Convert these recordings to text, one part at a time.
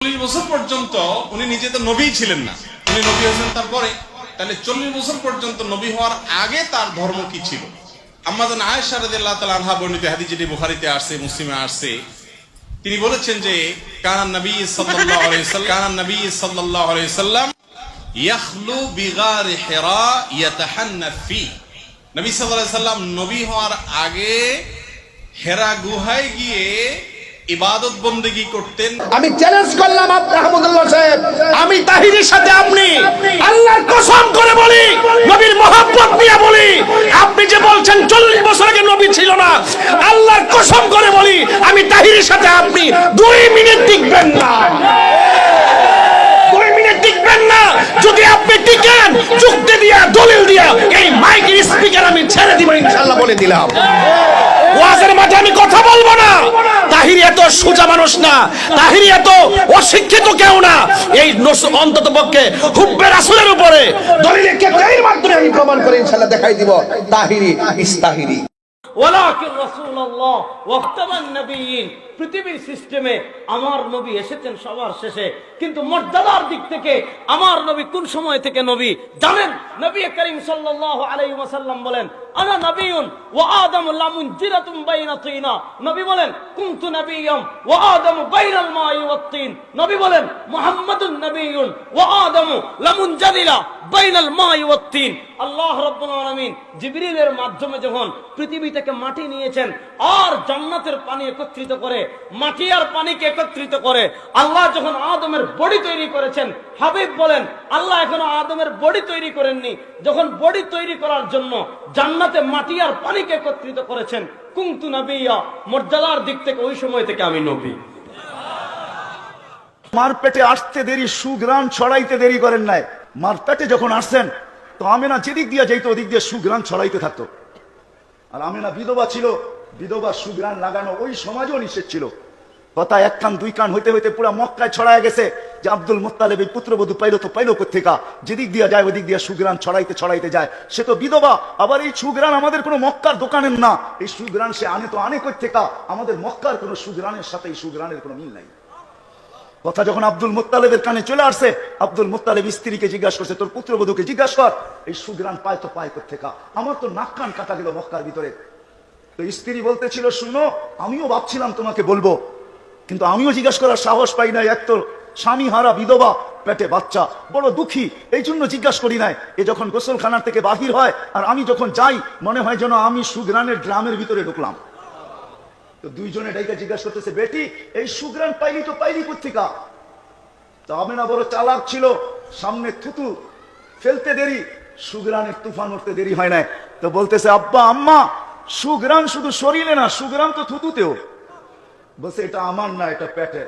40 বছর পর্যন্ত উনি নিজে তো নবী ছিলেন না, উনি নবী হয়েছেন তারপরে। তাহলে 40 বছর পর্যন্ত নবী হওয়ার আগে তার ধর্ম কি ছিল? আম্মাজান আয়েশা রাদিয়াল্লাহু তাআলা আনহা বর্ণিত হাদিস, যেটি বুখারীতে আসছে, মুসলিমে আসছে, তিনি বলেছেন যে কানান নবী সাল্লাল্লাহু আলাইহি ওয়াসাল্লাম ইয়াখলু বিগারি হিরা ইয়াতাহান্নাফ ফি। নবী সাল্লাল্লাহু আলাইহি ওয়াসাল্লাম নবী হওয়ার আগে হেরা গুহায় গিয়ে ইবাদত বন্দেগী করতেন। আমি চ্যালেঞ্জ করলাম আহমদুল্লাহ সাহেব, আমি তাহিরের সাথে আপনি আল্লাহর কসম করে বলি, নবীর মহব্বত নিয়ে বলি, আপনি যে বলছেন 40 বছর আগে নবী ছিল না, আল্লাহর কসম করে বলি আমি তাহিরের সাথে আপনি 2 মিনিট টিকবেন না, 2 মিনিট টিকবেন না। যদি আপনি টিকেন, যুক্তি দিয়া দলিল দিয়া এই মাইকের স্পিকার আমি ছেড়ে দিব ইনশাআল্লাহ, বলে দিলাম। ওয়াজের মাঠে আমি কথা বলবো না। তাহিরি এত সোজা মানুষ না, তাহিরি এত অশিক্ষিত কেউ না। এই অন্তত পক্ষে হুব্বে রাসূলের উপরে দলিলের ক্ষেত্রের মাধ্যমে আমি প্রমাণ করে ইনশাআল্লাহ দেখাই দিব তাহিরি ইস্তাহিরি। ওয়ালাকিন রাসূলুল্লাহ ওয়া খাতামান নবিয়্যিন। পৃথিবীর সিস্টেমে আমার নবী এসেছেন সবার শেষে, কিন্তু মর্যাদার দিক থেকে আমার নবী কোন সময় থেকে নবী জানেন? নবী করিম সাল্লাল্লাহু আলাইহি ওয়াসাল্লাম বলেন, আনা নবিয়্যুন ওয়া আদম লামুনজিরাতুম বাইনা তিনা। নবী বলেন, কুনতু নবিয়্যাম ওয়া আদম বাইনাল মাই ওয়াত তিন। নবী বলেন, মুহাম্মাদুন নবিয়্যুন ওয়া আদম লামুনজাদিলা বাইনাল মাই ওয়াত তিন। আল্লাহ রাব্বুল আলামিন জিবরিলের মাধ্যমে যখন পৃথিবী থেকে মাটি নিয়েছেন আর জান্নাতের পানি একত্রিত করে, মাটি আর পানিকে একত্রিত করে আল্লাহ যখন আদমের বডি তৈরি করেছেন, হাবিব বলেন আল্লাহ এখনো আদমের বডি তৈরি করেননি। যখন বডি তৈরি করার জন্য জান্নাতে মাটি আর পানিকে একত্রিত করেছেন, কুনতু নবিয়্যা, মর্যাদার দিক থেকে ওই সময় থেকে আমি নবী। মার পেটে আসতে দেরি, সুগ্রাণ ছড়াইতে দেরি করেন নাই। মার পেটে যখন আসছেন তো আমেনা যেদিক দিয়ে যাইতো ওদিক দিয়ে সুগ্রাণ ছড়াইতে থাকতো। আর আমেনা বিধবা ছিল, বিধবা সুগ্রাণ লাগানো ওই সমাজও নিষেধ ছিল। কথা 1 কান 2 কান হইতে হইতে পুরা মক্কায় ছড়ায় গেছে যে আব্দুল মুত্তালিব এই পুত্রবধূ পাইলো তো পাইলো কোত্থেকা, যেদিক দিয়ে যায় ওদিক দিয়ে সুগ্রাণ ছড়াইতে ছড়াইতে যায়। সে তো বিধবা, আবার এই সুগ্রাণ আমাদের কোনো মক্কার দোকানের না, এই সুগ্রাণ সে আনে তো আনে কোত্থেকা, আমাদের মক্কার কোনো সুগ্রাণের সাথে এই সুগ্রাণের কোনো মিল নাই। কথা যখন আব্দুল মুত্তালিবের কানে চলে আসছে, আব্দুল মুত্তালিব স্ত্রীকে জিজ্ঞাসা করছে, তোর পুত্রবধূকে জিজ্ঞাসা কর এই সুগ্রাণ পায় তো পায় কোত্থেকা, আমার তো নাক কান কাটা গেল মক্কার ভিতরে। তো স্ত্রী বলতেছিল, শুনো আমিও ভাবছিলাম তোমাকে বলবো, কিন্তু আমিও জিজ্ঞাসা করার সাহস পাই নাই। এক তো স্বামী হারা বিধবা, পেটে বাচ্চা, বড় দুঃখী, এই জন্য জিজ্ঞাসা করি নাই। এ যখন গোসলখানার থেকে বাহির হয় আর আমি যখন যাই, মনে হয় যেন আমি সুগ্রাণের ড্রামের ভিতরে ঢুকলাম। তো দুইজনে ডাইকা জিজ্ঞাসা করতেছে, বেটি এই সুগ্রাণ পাইলি তো পাইলি কোত্থেকা? তো আমেনা বড় চালাক ছিল, সামনে থুতু ফেলতে দেরি, সুগ্রাণের তুফান উঠতে দেরি হয় নাই। তো বলতেছে, আব্বা আম্মা সুগ্রাণ শুধু শরীরে না, সুগ্রাণ তো থুতুতেও। বলছে, এটা আমার না, এটা পেটের,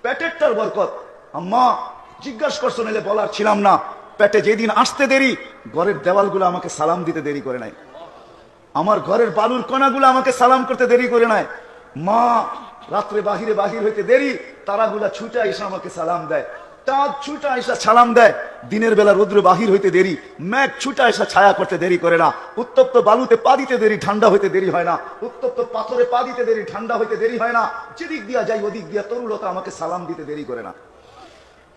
পেটেরটার বরকত। আম্মা জিজ্ঞাসা করছো নাহলে বলার ছিলাম না। পেটে যেদিন আসতে দেরি, ঘরের দেওয়ালগুলো আমাকে সালাম দিতে দেরি করে নাই, আমার ঘরের বালুর কণাগুলো আমাকে সালাম করতে দেরি করে নাই। মা রাত্রে বাহিরে বাহির হইতে দেরি, তারাগুলা ছুটে এসে আমাকে সালাম দেয়, চাঁদ ছুটে এসে সালাম দেয়। দিনের বেলা রৌদ্র বাহির হইতে দেরি, মেঘ ছুটে এসে ছায়া করতে দেরি করে না। উত্তপ্ত বালুতে পা দিতে দেরি, ঠান্ডা হইতে দেরি হয় না। উত্তপ্ত পাথরে পা দিতে দেরি, ঠান্ডা হইতে দেরি হয় না। যেদিক দিয়া যাই ওদিক দিয়া তরুলতা আমাকে সালাম দিতে দেরি করে না।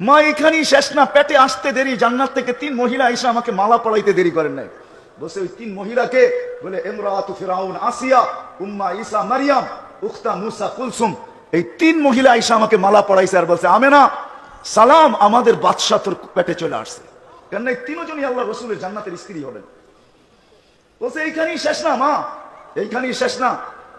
মা এখানেই শেষ না, পেটে আসতে দেরি, জান্নাত থেকে 3 মহিলা এসে আমাকে মালা পড়াইতে দেরি করেন নাই। বসে ওই 3 মহিলাকে বলে, ইমরাতু ফিরাউন আসিয়া, উম্মা ঈসা মারিয়াম, উখতা মুসা কুলসুম। এই 3 মহিলা এসে আমাকে মালা পড়াইছে আর বলছে, আমেনা সালাম, আমাদের বাদশা তোর পেটে চলে আসছে। কেন এই 3 জনই আল্লাহ রাসূলের জান্নাতের স্ত্রী হবেন। বলছে এইখানেই শেষ না মা, এইখানেই শেষ না।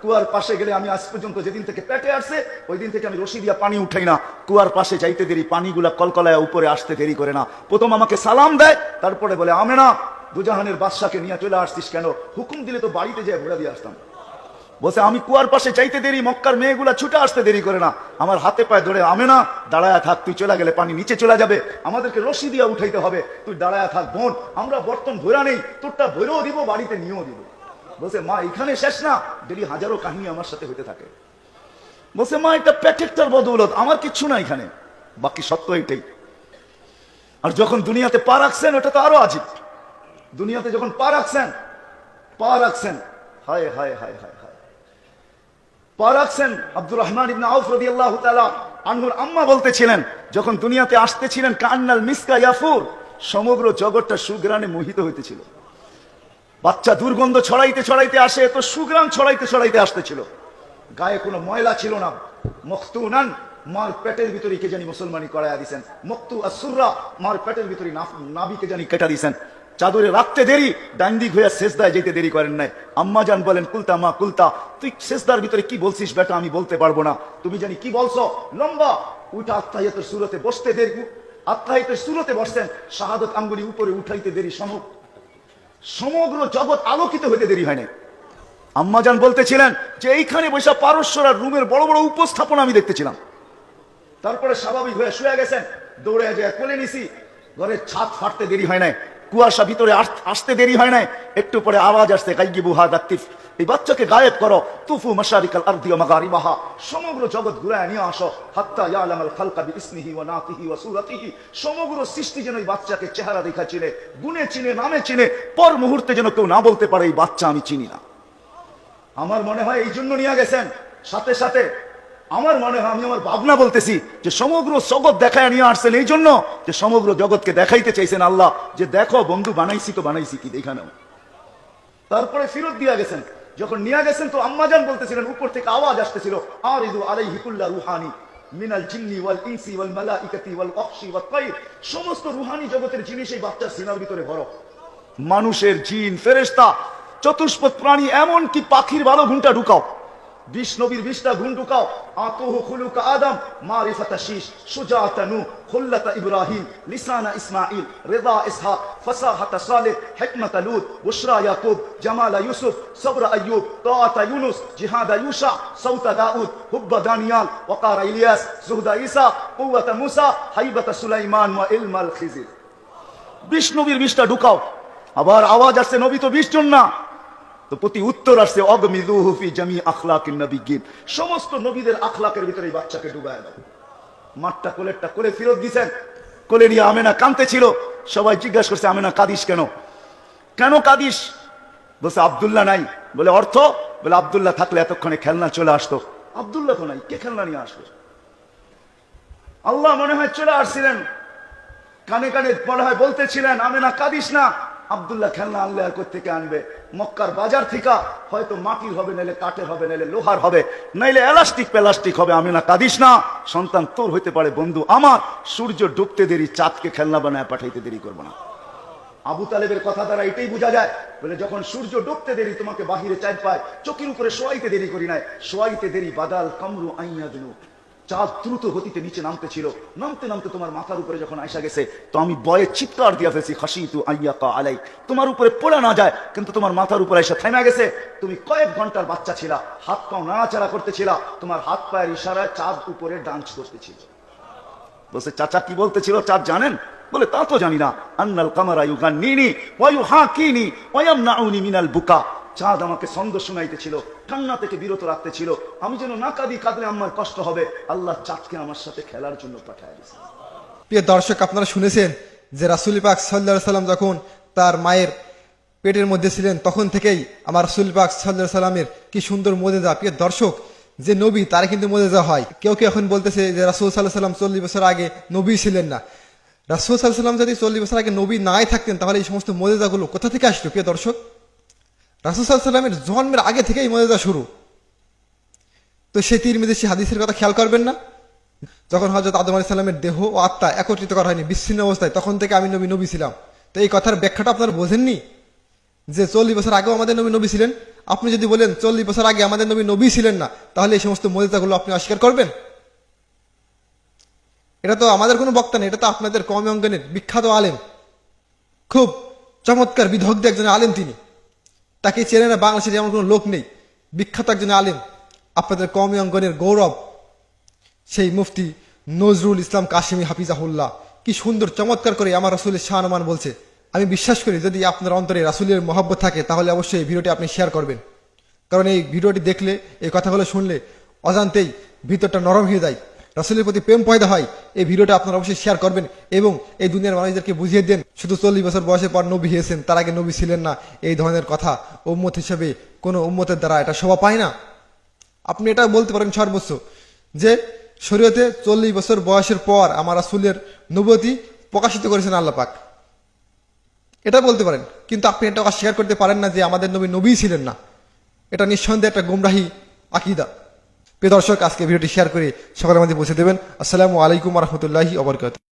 কুয়ার পাশে গেলে আমি আজ পর্যন্ত যেদিন থেকে পেটে আসছে ওই দিন থেকে আমি রশি দিয়া পানি উঠাই না। কুয়ার পাশে যাইতে দেরি, পানিগুলা কলকলায় উপরে আসতে দেরি করে না। প্রথম আমাকে সালাম দেয়, তারপরে বলে, আমেনা দুজাহানের বাদশাকে নিয়ে চলে আসছিস কেন? হুকুম দিলে তো বাড়িতে যেয়ে ঘুরে দিয়ে আসতাম। বলছে, আমি কুয়ার পাশে চাইতে দেরি, মক্কার মেয়েগুলা ছুটে আসতে দেরি করে না। আমার হাতে পায়ে ধরে, আমেনা দাঁড়ায় থাক, তুই চলে গেলে পানি নিচে চলে যাবে, আমাদেরকে রশি দিয়া উঠাইতে হবে, তুই দাঁড়ায় থাক বোন, আমরা বর্তন ভৈরা নেই, তোরটা ভৈরও দিব, বাড়িতে নিয়েও দিব। বলছে, মা এখানে শেষ না, ডেলি হাজারো কাহিনী আমার সাথে হইতে থাকে। বলছে, মা এটা প্যাকেটটার বদৌলত, আমার কিচ্ছু না এখানে, বাকি সত্য এটাই। আর যখন দুনিয়াতে পা রাখছেন ওটা তো আরো আজীব। দুনিয়াতে যখন পা রাখছেন, হায় হায় হায় হায় হায়, পা রাখছেন। আব্দুর রহমান ইবনে আউফ রাদিয়াল্লাহু তাআলা আনহুর আম্মা বলতেছিলেন, যখন দুনিয়াতে আসতেছিলেন, কান্নাল মিসকা ইয়াফুর, সমগ্র জগৎটা সুগ্রাণে মোহিত হইতেছিল। বাচ্চা দুর্গন্ধ ছড়াইতে ছড়াইতে আসে, তো সুগ্রাণ ছড়াইতে ছড়াইতে আসতেছিল। গায়ে কোনো ময়লা ছিল না। মখতুনান, মার পেটের ভিতরে কে জানি মুসলমানি করাইয়া দিছেন। মক্তু আসুররা, মার পেটের ভিতরে নাবিকে জানি কেটা দিছেন। চাদরে রাখতে দেরি, ডান দিক হইয়া সেজদায় যেতে দেরি করেন নাই। আম্মা জান বলেন, কুলতা মা কুলতা, তুই সেজদার ভিতরে কি বলছিস বেটা, আমি বলতে পারবো না, তুমি জানি কি বলছো। লম্বা উঠা আত্তাহিয়াতের সুরতে বসতে দেরি, আত্তাহিয়াতের সুরতে বসছেন, শাহাদত আঙ্গুলি উপরে উঠাইতে দেরি, সমগ্র জগৎ আলোকিত হইতে দেরি হয় নাই। আম্মাজান বলতেছিলেন যে এইখানে বৈশা পারস্যরা রুমের বড় বড় উপস্থাপনা আমি দেখতেছিলাম। তারপরে স্বাভাবিক হয়ে শুয়ে গেছেন, দৌড়ে যায় কোলে নিছি। ঘরের ছাদ ফাটতে দেরি হয় নাই, কুয়াশা ভিতরে আসতে দেরি হয় নাই। একটু পরে আওয়াজ আসছে, গাইগিবু হাদা তিফ, এই বাচ্চাকে গায়েব করো। তুফু মাশারিকাল আরদি ওয়া মাগারিবাহা, সমগ্র জগৎ ঘুরায় নিয়ে আসো। হাত্তা ইয়ালামাল খালকা বিইসমিহি ওয়া নাতিহি ওয়া সূরাতিহি, সমগ্র সৃষ্টি যেন এই বাচ্চাকে চেহারা দেখা চিনে, গুণে চিনে, নামে চিনে, পর মুহূর্তে যেন কেউ না বলতে পারে এই বাচ্চা আমি চিনি না। আমার মনে হয় এই জন্য নিয়ে গেছেন। সাথে সাথে আমার মনে হয়, আমি আমার ভাবনা বলতেছি, যে সমগ্র জগৎ দেখায় নিয়ে আসছেন এই জন্য, যে সমগ্র জগৎকে দেখাইতে চাইছেন আল্লাহ, যে দেখো বন্ধু, বানাইছি তো বানাইছি, কি দেখা নাও। তারপরে ফিরত দিয়া গেছেন। যখন নিয়ে গেছেন তো আম্মাজান বলতেছিলেন, উপর থেকে আওয়াজ আসতেছিল, আরিদু আলাইহি কুল্লা রুহানি মিনাল জিন্নি ওয়াল ইনসি ওয়াল মালাইকাতি ওয়াল ওয়াহশি ওয়াত তাইর, সমস্ত রুহানি জগতের জিনিস এই বাচ্চার সিনার ভিতরে ভরো। মানুষের, জিন, ফেরেশতা, চতুষ্পদ প্রাণী, এমন কি পাখির ভালো গুণটা ঢুকাও, 20 নবীর 20টা গুণ ঢুকাও। আতুহু খুলুকা আদম, মারিফাতা শীশ, সুজাআতা নূহ, খুল্লাতা ইব্রাহিম, লিসানা ইসমাঈল, রিদা ইসহাক, ফাসাহাতা সালেহ, হিকমাতা লূত, বুশরা ইয়াকুব, জামালা ইউসুফ, সবরা আইয়ুব, তাআতা ইউনুস, জিহাদা ইউশা, সাউতা দাউদ, হুব্বা দানিয়াল, ওয়াকারা ইলিয়াস, জুহদা ঈসা, কুওয়াতা মূসা, হাইবাতা সুলাইমান ওয়া ইলমাল খিজির। 20 নবীর 20টা ঢুকাও। আবার আওয়াজ আসছে, নবী তো 20 জন না, তো প্রতি উত্তর আসছে, অগমিদুহু ফি জামি আখলাকিন নবিয়্যিন, সমস্ত নবীদের আখলাকের ভিতরে এই বাচ্চাকে ডুবায় দাও। মাঠটা কোলেরটা করে ফেরত দিয়েছেন। কোলে নিয়ে আমেনা কাঁদতে ছিল। সবাই জিজ্ঞাসা করছে, আমেনা কাঁদিস কেন, কেন কাঁদিস? বলছে আব্দুল্লাহ নাই। বলে অর্থ? বলে আব্দুল্লাহ থাকলে এতক্ষণে খেলনা চলে আসতো। আব্দুল্লাহ তো নাই, কে খেলনা নিয়ে আসবে? আল্লাহ মনে হয় চলে আসছিলেন, কানে কানে মনে হয় বলতেছিলেন, আমেনা কাঁদিস না, আব্দুল্লাহ খেলনা আনলে আর কোত্থেকে আনবে? মক্কার বাজার থেকে হয়তো মাটির হবে, নাইলে কাঠের হবে, নাইলে লোহার হবে, নাইলে এলাস্টিক প্লাস্টিক হবে। আমি না, কাঁদিস না, সন্তান তোর হইতে পারে, বন্ধু আমার। সূর্য ডুবতে দেরি, চাঁদকে খেলনা বানায় পাঠাইতে দেরি করবো না। আবু তালেবের কথা দ্বারা এটাই বোঝা যায়। বলে যখন সূর্য ডুবতে দেরি, তোমাকে বাহিরে চাঁদ পায়, চোখের উপরে শোয়াইতে দেরি করি নাই, শোয়াইতে দেরি বাদাল কামরু আইয়াদনু, চাঁদ দ্রুত গতিতে নিচে নামতে ছিল, নামতে নামতে তোমার মাথার উপরে যখন আইসা গেছে, তো আমি ভয়ে চিৎকার দিয়া ফেলছি, খাসিতু আইয়াকা আলাই, তোমার উপরে পড়ে না যায়, কিন্তু তোমার মাথার উপরে এসে থেমে গেছে। তুমি কয়েক ঘন্টার বাচ্চা ছিলা, হাত পাও নাড়াচাড়া করতেছিলা, তোমার হাত পায়ের ইশারায় চাঁদ উপরে ডান্স করতেছিল। বলছে চাচা কি বলতেছিল চাঁদ জানেন? বলে তা তো জানি না। আন্নাল কামারা ইউগান্নিনি ওয়া ইউহাকিনি ওয়া ইয়ামনাউনি মিনাল বুকা, চাঁদ আমাকে ছন্দ শোনাইতেছিল, কান্না থেকে বিরত রাখতেছিল, আমি যেন না কাঁদি, কাঁদলে আমার কষ্ট হবে। আল্লাহ চাঁদকে আমার সাথে খেলার জন্য পাঠায় দিয়েছে। প্রিয় দর্শক, আপনারা শুনেছেন যে রাসূল পাক সাল্লাল্লাহু আলাইহি সাল্লাম যখন তার মায়ের পেটের মধ্যে ছিলেন, তখন থেকেই আমার রাসূল পাক সাল্লাল্লাহু আলাইহি সাল্লামের কি সুন্দর মুজিজা। প্রিয় দর্শক, যে নবী তার কিন্তু মুজিজা হয়। কেউ কেউ এখন বলতেছে যে রাসূল সাল্লাল্লাহু আলাইহি সাল্লাম 40 বছর আগে নবী ছিলেন না। রাসূল সাল্লাল্লাহু আলাইহি সাল্লাম যদি 40 বছর আগে নবী নাই থাকতেন, তাহলে এই সমস্ত মুজিজাগুলো কোথা থেকে আসলো? প্রিয় দর্শক, রাসূল সাল্লাল্লাহু আলাইহি সাল্লামের জন্মের আগে থেকেই মুজিজা শুরু। তো সেই তিরমিজি হাদিসের কথা খেয়াল করবেন না? যখন হযরত আদম আলাইহিস সালামের দেহ ও আত্মা একত্রিত করা হয়নি, বিচ্ছিন্ন অবস্থায়, তখন থেকে আমি নবী ছিলাম। তো এই কথার ব্যাখ্যাটা আপনারা বোঝেননি যে 40 বছর আগেও আমাদের নবী ছিলেন। আপনি যদি বলেন 40 বছর আগে আমাদের নবী ছিলেন না, তাহলে এই সমস্ত মুজিজাগুলো আপনি অস্বীকার করবেন? এটা তো আমাদের কোনো বক্তা নেই, এটা তো আপনাদের কওমি অঙ্গনের বিখ্যাত আলেম, খুব চমৎকার বিদগ্ধ একজন আলেম। তিনি, তাকে চেনে না বাংলাদেশের এমন কোনো লোক নেই। বিখ্যাত একজন আলেম, আপনাদের কওমি অঙ্গনের গৌরব, সেই মুফতি নজরুল ইসলাম কাশিমি হাফিজাহুল্লাহ কি সুন্দর চমৎকার করে আমার রাসূলের শান-মান বলছে। আমি বিশ্বাস করি যদি আপনার অন্তরে রাসূলের মহব্বত থাকে, তাহলে অবশ্যই এই ভিডিওটি আপনি শেয়ার করবেন। কারণ এই ভিডিওটি দেখলে, এই কথাগুলো শুনলে অজান্তেই ভিতরটা নরম হয়ে যায়, রাসূলের প্রতি প্রেম পয়দা হয়। এই ভিডিওটা আপনারা অবশ্যই শেয়ার করবেন এবং এই দুনিয়ার মানুষদেরকে বুঝিয়ে দেন শুধু 40 বছর বয়সের পর নবী হয়েছেন, তার আগে নবী ছিলেন না, এই ধরনের কথা উম্মত হিসেবে কোনো উম্মতের দ্বারা এটা শোভা পায় না। আপনি এটা বলতে পারেন সর্বোচ্চ যে শরীয়তে 40 বছর বয়সের পর আমার রাসূলের নবুয়তি প্রকাশিত করেছেন আল্লাহ পাক, এটা বলতে পারেন। কিন্তু আপনি এটা অস্বীকার করতে পারেন না যে আমাদের নবী নবীই ছিলেন না। এটা নিঃসন্দেহে একটা গুমরাহি আকীদা। প্রিয় দর্শক, আজকে ভিডিওটি শেয়ার করে সকলের মধ্যে পৌঁছে দেবেন। আসসালামু আলাইকুম ওয়া রাহমাতুল্লাহি ওয়া বারাকাতুহু।